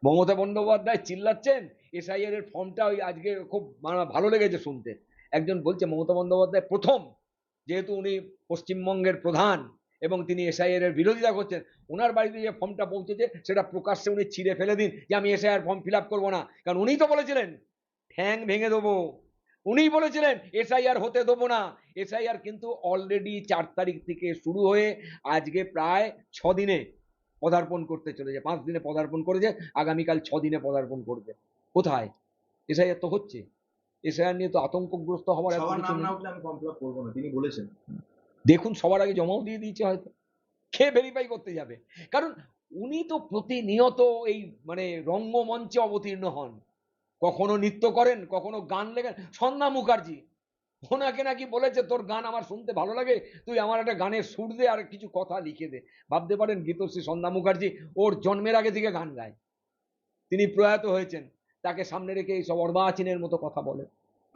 Mamata Bandyopadhyay চিল্লাচ্ছেন SIR এর ফর্মটা, ওই আজকে খুব ভালো লেগেছে শুনতে। একজন বলছে মমতা বন্দ্যোপাধ্যায় প্রথম, যেহেতু উনি পশ্চিমবঙ্গের প্রধান এবং তিনি এসআইআর এর বিরোধিতা করছেন, ওনার বাড়িতে যে ফর্মটা পৌঁছেছে সেটা প্রকাশ্যে উনি ছিঁড়ে ফেলে দিন যে আমি এসআইআর ফর্ম ফিল আপ করবো না। কারণ উনিই তো বলেছিলেন ঠ্যাং ভেঙে দেবো, উনিই বলেছিলেন এসআইআর হতে দেবো না। এসআইআর কিন্তু অলরেডি 4 তারিখ থেকে শুরু হয়ে আজকে প্রায় 6 দিনে পদার্পণ করতে চলেছে। 5 দিনে পদার্পণ করেছে, আগামীকাল 6 দিনে পদার্পণ করবে। কোথায়? এসআইআর তো হচ্ছে। এসআইআর নিয়ে তো আতঙ্কগ্রস্ত হওয়ার এত সবার কিছু নাম নেই। না উঠলে আমি ফর্ম ফিল আপ করবো না, তিনি বলেছেন। দেখুন, সবার আগে জমাও দিয়ে দিয়েছে হয়তো, খেয়ে ভেরিফাই করতে যাবে। কারণ উনি তো প্রতিনিয়ত এই রঙ্গমঞ্চে অবতীর্ণ হন, কখনো নৃত্য করেন, কখনো গান লেখেন। সন্ধ্যা মুখার্জি, ওনাকে নাকি বলেছে তোর গান আমার শুনতে ভালো লাগে, তুই আমার একটা গানের সুর দে আর কিছু কথা লিখে দে। ভাবতে পারেন গীতশ্রী সন্ধ্যা মুখার্জি ওর জন্মের আগে থেকে গান গায়, তিনি প্রয়াত হয়েছেন, তাকে সামনে রেখে এইসব অর্বাচীনের মতো কথা বলে।